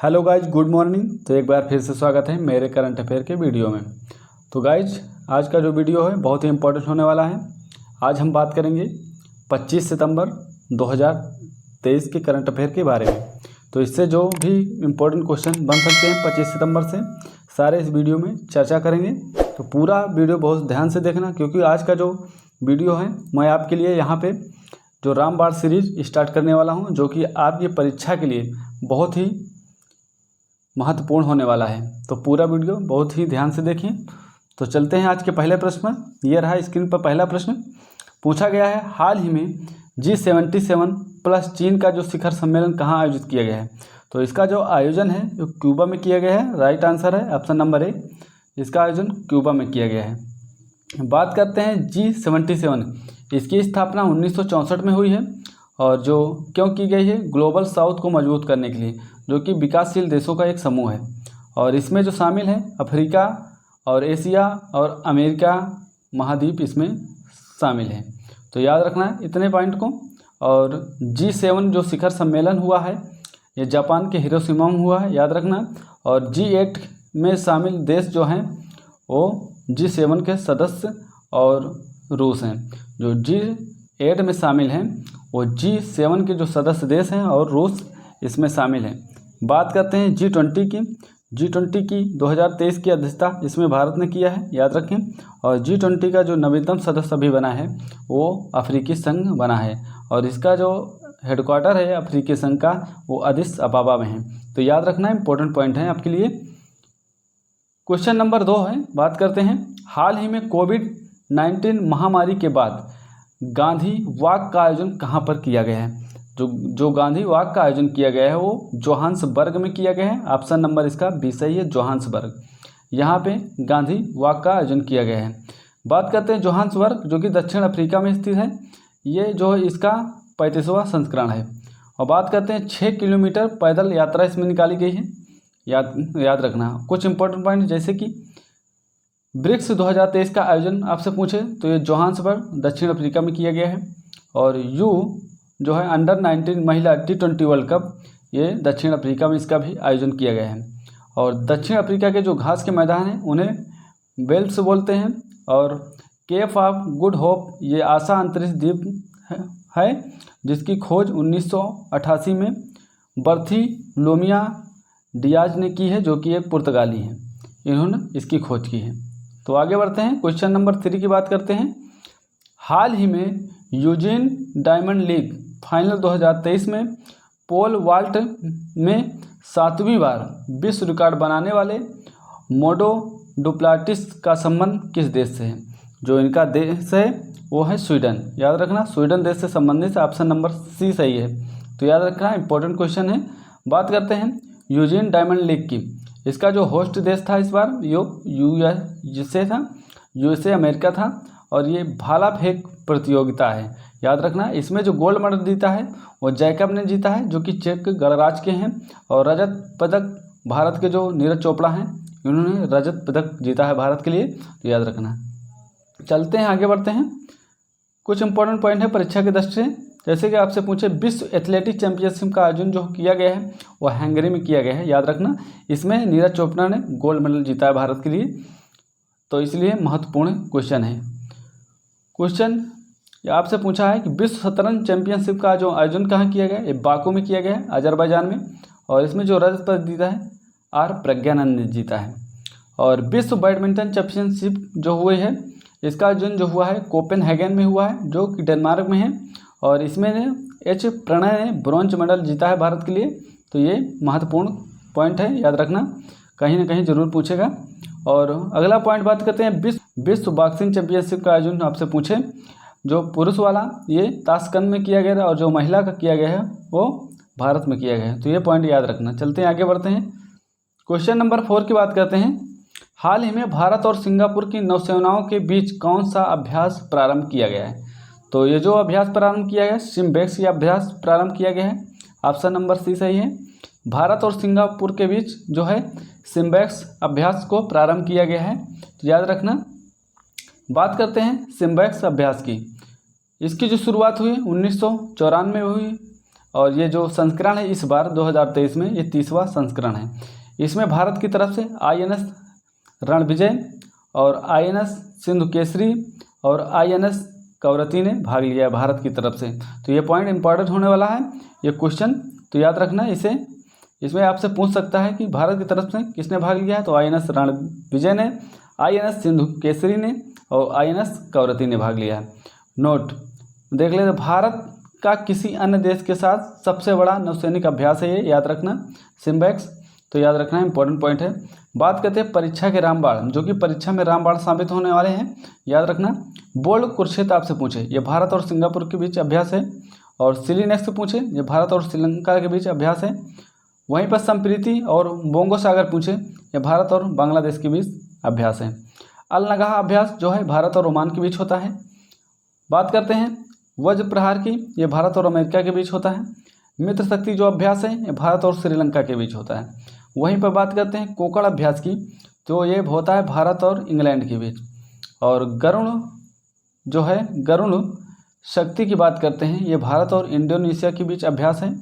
Hello guys, good morning. तो एक बार फिर से स्वागत है मेरे करंट अफेयर के वीडियो में। तो गाइज, आज का जो वीडियो है बहुत ही इम्पोर्टेंट होने वाला है। आज हम बात करेंगे 25 सितंबर 2023 के करंट अफेयर के बारे में। तो इससे जो भी इम्पोर्टेंट क्वेश्चन बन सकते हैं 25 सितंबर से, सारे इस वीडियो में चर्चा करेंगे। तो पूरा वीडियो बहुत ध्यान से देखना, क्योंकि आज का जो वीडियो है मैं आपके लिए यहाँ पे जो रामबाण सीरीज स्टार्ट करने वाला हूँ, जो कि आपकी परीक्षा के लिए बहुत ही महत्वपूर्ण होने वाला है। तो पूरा वीडियो बहुत ही ध्यान से देखिए। तो चलते हैं आज के पहले प्रश्न पर। यह रहा स्क्रीन पर पहला प्रश्न। पूछा गया है, हाल ही में G77 प्लस चीन का जो शिखर सम्मेलन कहाँ आयोजित किया गया है। तो इसका जो आयोजन है वो क्यूबा में किया गया है। राइट आंसर है ऑप्शन नंबर ए, इसका आयोजन क्यूबा में किया गया है। बात करते हैं G77, इसकी स्थापना 1964 में हुई है और जो क्यों की गई है, ग्लोबल साउथ को मजबूत करने के लिए, जो कि विकासशील देशों का एक समूह है। और इसमें जो शामिल है अफ्रीका और एशिया और अमेरिका महाद्वीप इसमें शामिल है। तो याद रखना है इतने पॉइंट को। और G7 जो शिखर सम्मेलन हुआ है ये जापान के हिरोशिमा में हुआ है, याद रखना। और G8 में शामिल देश जो हैं वो G7 के सदस्य और रूस हैं। जो G8 में शामिल हैं वो G7 के जो सदस्य देश हैं और रूस इसमें शामिल हैं। बात करते हैं G20 की। G20 की 2023 की अध्यक्षता इसमें भारत ने किया है, याद रखें। और G20 का जो नवीनतम सदस्य अभी बना है वो अफ्रीकी संघ बना है और इसका जो हेडक्वार्टर है अफ्रीकी संघ का वो अदिस अबाबा में है। तो याद रखना इंपॉर्टेंट पॉइंट है आपके लिए। क्वेश्चन नंबर 2 है, बात करते हैं, हाल ही में कोविड-19 महामारी के बाद गांधी वॉक का आयोजन कहाँ पर किया गया है। जो गांधी वॉक का आयोजन किया गया है वो जोहान्सबर्ग में किया गया है। ऑप्शन नंबर इसका बी सही है, जोहान्सबर्ग। यहाँ पे गांधी वॉक का आयोजन किया गया है। बात करते हैं जोहान्सबर्ग, जो कि दक्षिण अफ्रीका में स्थित है। ये जो इसका 35वां संस्करण है। और बात करते हैं 6 किलोमीटर पैदल यात्रा इसमें निकाली गई है, याद रखना। कुछ इंपॉर्टेंट पॉइंट जैसे कि ब्रिक्स 2023 का आयोजन आपसे पूछे तो ये जोहान्सबर्ग दक्षिण अफ्रीका में किया गया है। और यू जो है अंडर-19 महिला T20 वर्ल्ड कप ये दक्षिण अफ्रीका में इसका भी आयोजन किया गया है। और दक्षिण अफ्रीका के जो घास के मैदान हैं उन्हें वेल्स बोलते हैं। और केप ऑफ गुड होप ये आशा अंतरिक्ष द्वीप है जिसकी खोज 1988 में बर्थोलोमियो डियाज ने की है, जो कि एक पुर्तगाली हैं। इन्होंने इसकी खोज की है। तो आगे बढ़ते हैं, क्वेश्चन नंबर 3 की बात करते हैं। हाल ही में यूजीन डायमंड लीग फाइनल 2023 में पोल वॉल्ट में 7वीं बार विश्व रिकॉर्ड बनाने वाले मोडो डुप्लाटिस का संबंध किस देश से है। जो इनका देश है वो है स्वीडन, याद रखना। स्वीडन देश से संबंधित ऑप्शन नंबर सी सही है। तो याद रखना इंपॉर्टेंट क्वेश्चन है। बात करते हैं यूजीन डायमंड लीग की। इसका जो होस्ट देश था इस बार यूएसए था, यूएसए अमेरिका था। और ये भाला फेंक प्रतियोगिता है, याद रखना। इसमें जो गोल्ड मेडल जीता है वो जैकब ने जीता है, जो कि चेक गणराज्य के हैं। और रजत पदक भारत के जो नीरज चोपड़ा हैं इन्होंने रजत पदक जीता है भारत के लिए, तो याद रखना। चलते हैं आगे बढ़ते हैं। कुछ इंपॉर्टेंट पॉइंट है परीक्षा के दृष्टि से, जैसे कि आपसे पूछे विश्व एथलेटिक चैंपियनशिप का आयोजन जो किया गया है वो हंगरी में किया गया है, याद रखना। इसमें नीरज चोपड़ा ने गोल्ड मेडल जीता है भारत के लिए, तो इसलिए महत्वपूर्ण क्वेश्चन है। क्वेश्चन आपसे पूछा है कि विश्व शतरंज चैंपियनशिप का जो आयोजन कहाँ किया गया है, ये बाकू में किया गया है, अजरबैजान में। और इसमें जो रजत पदक जीता है आर प्रज्ञानंद ने जीता है। और विश्व बैडमिंटन चैंपियनशिप जो हुई है इसका आयोजन जो हुआ है कोपेनहेगन में हुआ है, जो कि डेनमार्क में है। और इसमें एच प्रणय ने ब्रॉन्ज मेडल जीता है भारत के लिए। तो ये महत्वपूर्ण पॉइंट है, याद रखना, कहीं ना कहीं जरूर पूछेगा। और अगला पॉइंट बात करते हैं विश्व बॉक्सिंग चैंपियनशिप का आयोजन आपसे पूछे, जो पुरुष वाला ये ताशकंद में किया गया है और जो महिला का किया गया है वो भारत में किया गया है। तो ये पॉइंट याद रखना। चलते हैं आगे बढ़ते हैं। क्वेश्चन नंबर 4 की बात करते हैं। हाल ही में भारत और सिंगापुर की नौसेनाओं के बीच कौन सा अभ्यास प्रारंभ किया गया है। तो ये जो अभ्यास प्रारंभ किया गया है सिम्बेक्स ये अभ्यास प्रारंभ किया गया है, ऑप्शन नंबर सी सही है। भारत और सिंगापुर के बीच जो है सिम्बेक्स अभ्यास को प्रारंभ किया गया है, तो याद रखना। बात करते हैं सिम्बेक्स अभ्यास की। इसकी जो शुरुआत हुई 1994 में हुई और ये जो संस्करण है इस बार 2023 में ये 30वां संस्करण है। इसमें भारत की तरफ से INS रणविजय और INS सिंधु केसरी और INS कवरत्ती ने भाग लिया है भारत की तरफ से। तो ये पॉइंट इंपॉर्टेंट होने वाला है, ये क्वेश्चन तो याद रखना। इसमें आपसे पूछ सकता है कि भारत की तरफ से किसने भाग लिया है, तो INS रणविजय ने, INS सिंधु केसरी ने और INS कवरत्ती ने भाग लिया है। नोट देख लेते, भारत का किसी अन्य देश के साथ सबसे बड़ा नौसैनिक अभ्यास है ये, याद रखना, सिम्बैक्स। तो याद रखना इंपॉर्टेंट पॉइंट है। बात करते हैं परीक्षा के रामबाण, जो कि परीक्षा में रामबाण साबित होने वाले हैं, याद रखना। बोल्ड कुरुक्षेत्र आपसे पूछे, ये भारत और सिंगापुर के बीच अभ्यास है। और सिली नेक्स्ट पूछे, ये भारत और श्रीलंका के बीच अभ्यास है। वहीं पर संप्रीति और बोंगो सागर पूछे, ये भारत और बांग्लादेश के बीच अभ्यास है। अल नगाह अभ्यास जो है भारत और ओमान के बीच होता है। बात करते हैं वज्र प्रहार की, ये भारत और अमेरिका के बीच होता है। मित्र शक्ति जो अभ्यास है ये भारत और श्रीलंका के बीच होता है। वहीं पर बात करते हैं कोकड़ अभ्यास की, तो ये होता है भारत और इंग्लैंड के बीच। और गरुण जो है, गरुण शक्ति की बात करते हैं, ये भारत और इंडोनेशिया के बीच अभ्यास है,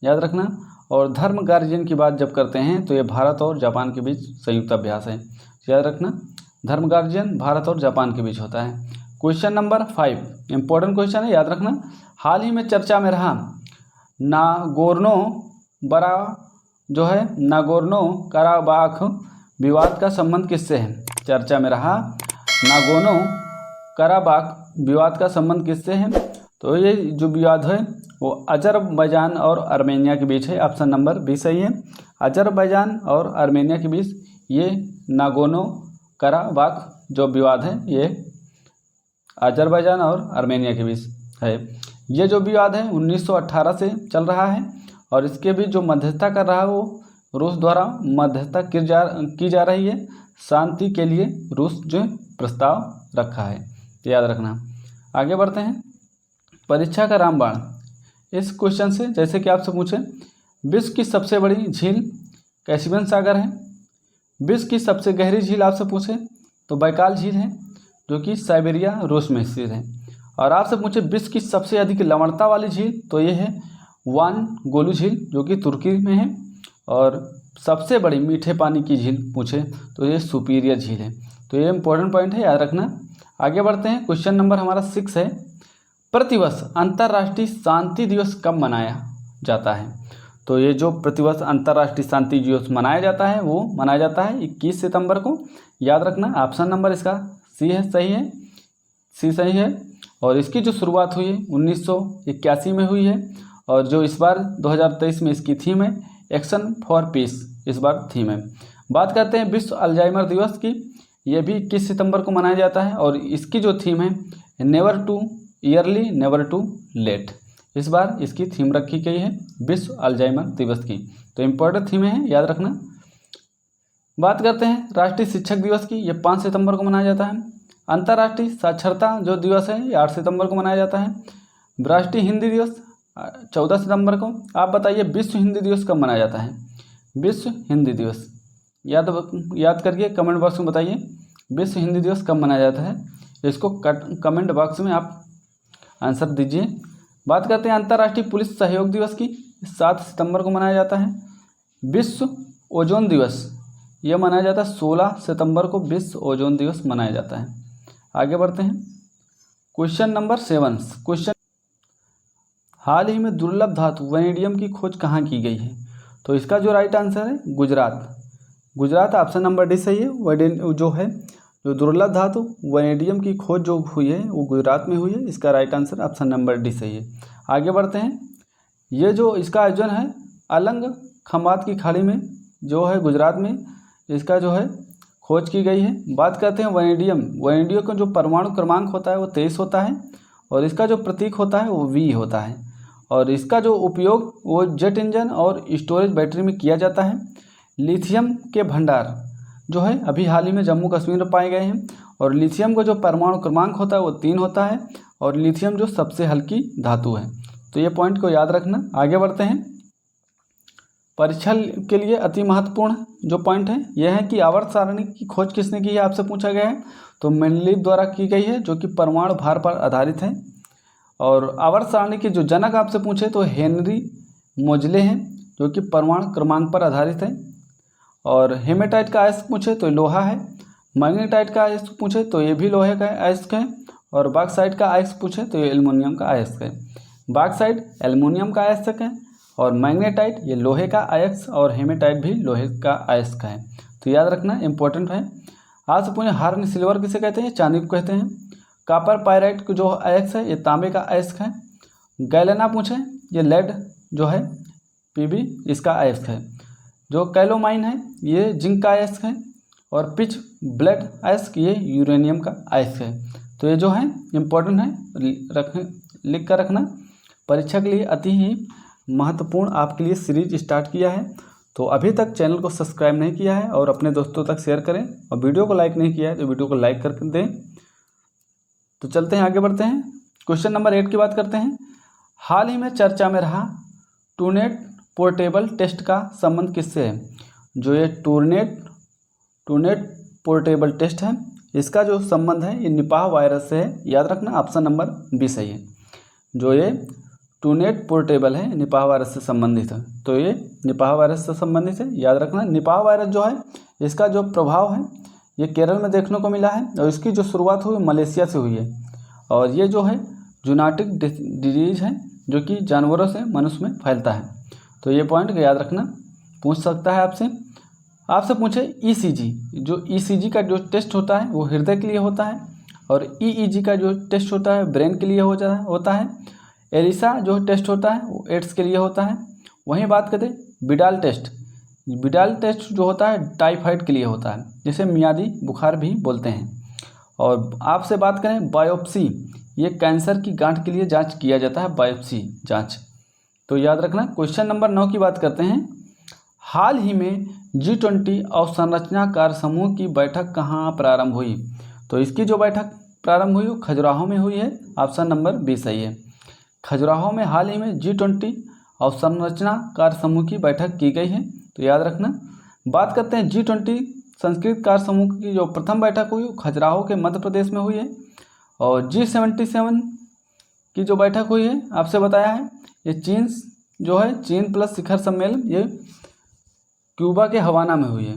याद रखना। और धर्म गार्जियन की बात जब करते हैं तो ये भारत और जापान के बीच संयुक्त अभ्यास है, याद रखना। धर्म गार्जियन भारत और जापान के बीच होता है। क्वेश्चन नंबर 5 इंपॉर्टेंट क्वेश्चन है, याद रखना। हाल ही में चर्चा में रहा नागोर्नो कराबाख विवाद का संबंध किससे है? चर्चा में रहा नागोर्नो कराबाख विवाद का संबंध किससे है? तो ये जो विवाद है वो अजरबैजान और आर्मेनिया के बीच है। ऑप्शन नंबर बी सही है। अजरबैजान और आर्मेनिया के बीच ये नागोर्नो कराबाख जो विवाद है ये अजरबैजान और आर्मेनिया के बीच है। ये जो विवाद है 1918 से चल रहा है और इसके भी जो मध्यस्थता कर रहा है वो रूस द्वारा मध्यस्थता की जा रही है। शांति के लिए रूस जो प्रस्ताव रखा है, याद रखना। आगे बढ़ते हैं, परीक्षा का रामबाण। इस क्वेश्चन से जैसे कि आपसे पूछे विश्व की सबसे बड़ी झील कैस्पियन सागर है। विश्व की सबसे गहरी झील आपसे पूछे तो बैकाल झील है, जो कि साइबेरिया रूस में स्थित है। और आपसे पूछे विश्व की सबसे अधिक लवणता वाली झील, तो ये है वान गोलू झील, जो कि तुर्की में है। और सबसे बड़ी मीठे पानी की झील पूछे तो ये सुपीरियर झील है। तो ये इंपॉर्टेंट पॉइंट है, याद रखना। आगे बढ़ते हैं, क्वेश्चन नंबर हमारा 6 है, प्रतिवर्ष अंतर्राष्ट्रीय शांति दिवस कब मनाया जाता है? तो ये जो प्रतिवर्ष अंतर्राष्ट्रीय शांति दिवस मनाया जाता है वो मनाया जाता है 21 सितंबर को, याद रखना। ऑप्शन नंबर इसका सी है, सही है, सी सही है। और इसकी जो शुरुआत हुई है 1981 में हुई है और जो इस बार 2023 में इसकी थीम है एक्शन फॉर पीस, इस बार थीम है। बात करते हैं विश्व अल्जाइमर दिवस की, ये भी 21 सितंबर को मनाया जाता है और इसकी जो थीम है never too early never too late, इस बार इसकी थीम रखी गई है विश्व अल्जाइमर दिवस की। तो इम्पोर्टेंट थीम है, याद रखना। बात करते हैं राष्ट्रीय शिक्षक दिवस की, ये 5 सितंबर को मनाया जाता है। अंतर्राष्ट्रीय साक्षरता जो दिवस है ये 8 सितंबर को मनाया जाता है। राष्ट्रीय हिंदी दिवस 14 सितंबर को। आप बताइए विश्व हिंदी दिवस कब मनाया जाता है? विश्व हिंदी दिवस याद करके कमेंट बॉक्स में बताइए विश्व हिंदी दिवस कब मनाया जाता है। इसको कमेंट बॉक्स में आप आंसर दीजिए। बात करते हैं अंतर्राष्ट्रीय पुलिस सहयोग दिवस की, 7 सितंबर को मनाया जाता है। विश्व ओजोन दिवस यह मनाया जाता है 16 सितंबर को, विश्व ओजोन दिवस मनाया जाता है। आगे बढ़ते हैं, क्वेश्चन नंबर 7। क्वेश्चन, हाल ही में दुर्लभ धातु वैनेडियम की खोज कहाँ की गई है? तो इसका जो राइट आंसर है गुजरात, ऑप्शन नंबर डी सही है। जो दुर्लभ धातु वैनेडियम की खोज जो हुई है वो गुजरात में हुई है, इसका right answer option number D सही है। आगे बढ़ते हैं, ये जो इसका आयोजन है अलंग खंबात की खाड़ी में जो है गुजरात में, इसका जो है खोज की गई है। बात करते हैं वैनेडियम का जो परमाणु क्रमांक होता है वो 23 होता है और इसका जो प्रतीक होता है वो V होता है और इसका जो उपयोग वो जेट इंजन और स्टोरेज बैटरी में किया जाता है। लिथियम के भंडार जो है अभी हाल ही में जम्मू कश्मीर में पाए गए हैं और लिथियम का जो परमाणु क्रमांक होता है वो 3 होता है और लिथियम जो सबसे हल्की धातु है। तो ये पॉइंट को याद रखना। आगे बढ़ते हैं, परीक्षा के लिए अति महत्वपूर्ण जो पॉइंट है यह है कि आवर्त सारणी की खोज किसने की है, आपसे पूछा गया है। तो मेंडलीव द्वारा की गई है जो कि परमाणु भार पर आधारित है। और आवर्त सारणी के जो जनक आपसे पूछे तो हेनरी मोजले हैं जो कि परमाणु क्रमांक पर आधारित है। और हेमेटाइट का अयस्क पूछे तो लोहा है। मैग्नेटाइट का अयस्क पूछे तो ये भी लोहे का अयस्क है। और बॉक्साइट का अयस्क पूछे तो ये एल्युमिनियम का अयस्क है। बॉक्साइट एल्युमिनियम का अयस्क है और मैग्नेटाइट ये लोहे का अयस्क और हेमेटाइट भी लोहे का अयस्क है। तो याद रखना, इंपॉर्टेंट है। आज से पूछे हार्न सिल्वर किसे कहते हैं? चांदी को कहते हैं। कॉपर पायराइट जो अयस्क है ये तांबे का अयस्क है। गैलेना पूछे ये लेड जो है Pb इसका अयस्क है। जो कैलोमाइन है ये जिंक का अयस्क है। और पिच ब्लेड अयस्क ये यूरेनियम का अयस्क है। तो ये जो है इम्पोर्टेंट है, लिख कर रखना। परीक्षा के लिए अति ही महत्वपूर्ण आपके लिए सीरीज स्टार्ट किया है। तो अभी तक चैनल को सब्सक्राइब नहीं किया है और अपने दोस्तों तक शेयर करें, और वीडियो को लाइक नहीं किया है तो वीडियो को लाइक करके दें। तो चलते हैं, आगे बढ़ते हैं। क्वेश्चन नंबर 8 की बात करते हैं। हाल ही में चर्चा में रहा टूनेट पोर्टेबल टेस्ट का संबंध किससे है? जो ये टूनेट पोर्टेबल टेस्ट है इसका जो संबंध है ये निपाह वायरस से है। याद रखना, ऑप्शन नंबर बी सही है। जो ये टूनेट पोर्टेबल है निपाह वायरस से संबंधित है। तो ये निपाह वायरस से संबंधित है, याद रखना। निपाह वायरस जो है इसका जो प्रभाव है ये केरल में देखने को मिला है और इसकी जो शुरुआत हुई मलेशिया से हुई है। और ये जो है जूनाटिक डिजीज है जो कि जानवरों से मनुष्य में फैलता है। तो ये पॉइंट याद रखना, पूछ सकता है आपसे पूछे ईसीजी। जो ईसीजी का जो टेस्ट होता है वो हृदय के लिए होता है और ईईजी का जो टेस्ट होता है ब्रेन के लिए होता है। एलिसा जो टेस्ट होता है वो एड्स के लिए होता है। वहीं बात करें बिडाल टेस्ट जो होता है टाइफाइड के लिए होता है, जिसे मियादी बुखार भी बोलते हैं। और आपसे बात करें बायोप्सी, ये कैंसर की गांठ के लिए जांच किया जाता है, बायोप्सी जांच। तो याद रखना। क्वेश्चन नंबर 9 की बात करते हैं। हाल ही में G20 अवसंरचना कार्य समूह की बैठक कहाँ प्रारंभ हुई? तो इसकी जो बैठक प्रारंभ हुई वो खजुराहो में हुई है। ऑप्शन नंबर बी सही है। खजुराहो में हाल ही में G20 अवसंरचना कार्य समूह की बैठक की गई है। तो याद रखना। बात करते हैं G20 संस्कृत कार्य समूह की जो प्रथम बैठक हुई वो खजुराहो के मध्य प्रदेश में हुई है। और G77 की जो बैठक हुई है आपसे बताया है ये चीन प्लस शिखर सम्मेलन ये क्यूबा के हवाना में हुई है।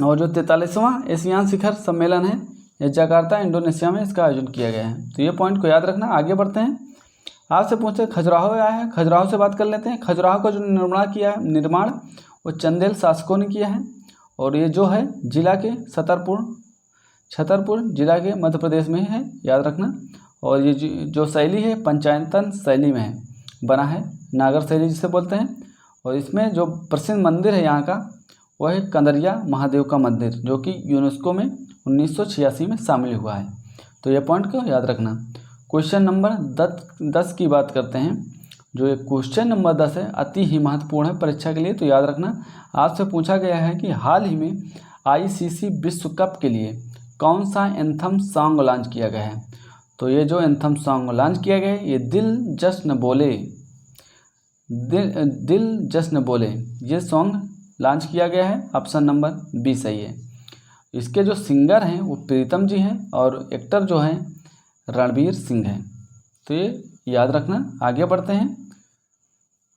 और जो 43वां एशियान शिखर सम्मेलन है ये जकार्ता इंडोनेशिया में इसका आयोजन किया गया है। तो ये पॉइंट को याद रखना। आगे बढ़ते हैं। आपसे पूछते हैं खजुराहो आया है, खजुराहो से बात कर लेते हैं। खजुराहो का जो निर्माण वो चंदेल शासकों ने किया है। और ये जो है जिला के छतरपुर जिला के मध्य प्रदेश में है, याद रखना। और ये जो शैली है पंचायतन शैली में है, बना है, नागर शैली जिसे बोलते हैं। और इसमें जो प्रसिद्ध मंदिर है यहाँ का वह है कंदरिया महादेव का मंदिर, जो कि यूनेस्को में 1986 में शामिल हुआ है। तो ये पॉइंट को याद रखना। क्वेश्चन नंबर 10 की बात करते हैं। जो ये क्वेश्चन नंबर 10 है अति ही महत्वपूर्ण है परीक्षा के लिए। तो याद रखना, आपसे पूछा गया है कि हाल ही में ICC विश्व कप के लिए कौन सा एंथम सॉन्ग लॉन्च किया गया है? तो ये जो एंथम सॉन्ग लॉन्च किया गया है ये दिल जश्न बोले ये सॉन्ग लॉन्च किया गया है। ऑप्शन नंबर बी सही है। इसके जो सिंगर हैं वो प्रीतम जी हैं और एक्टर जो हैं रणवीर सिंह हैं। तो ये याद रखना। आगे बढ़ते हैं।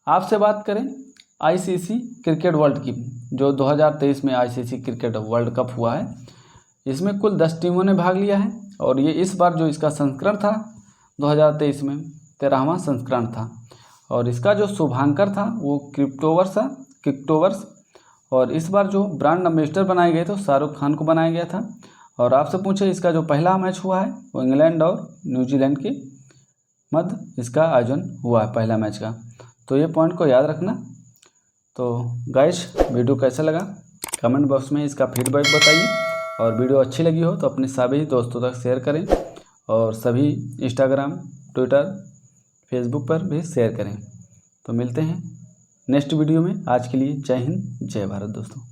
आपसे बात करें ICC क्रिकेट वर्ल्ड की, जो 2023 में ICC क्रिकेट वर्ल्ड कप हुआ है, इसमें कुल 10 टीमों ने भाग लिया है। और ये इस बार जो इसका संस्करण था 2023 में 13वां संस्करण था। और इसका जो शुभांकर था वो क्रिप्टोवर्स। और इस बार जो ब्रांड एम्बेसडर बनाए गए थे शाहरुख खान को बनाया गया था। और आपसे पूछे इसका जो पहला मैच हुआ है वो इंग्लैंड और न्यूजीलैंड के मध्य इसका आयोजन हुआ है पहला मैच का। तो ये पॉइंट को याद रखना। तो गाइस वीडियो कैसा लगा कमेंट बॉक्स में इसका फीडबैक बताइए। और वीडियो अच्छी लगी हो तो अपने सभी दोस्तों तक शेयर करें और सभी इंस्टाग्राम, ट्विटर, फेसबुक पर भी शेयर करें। तो मिलते हैं नेक्स्ट वीडियो में। आज के लिए जय हिंद, जय भारत दोस्तों।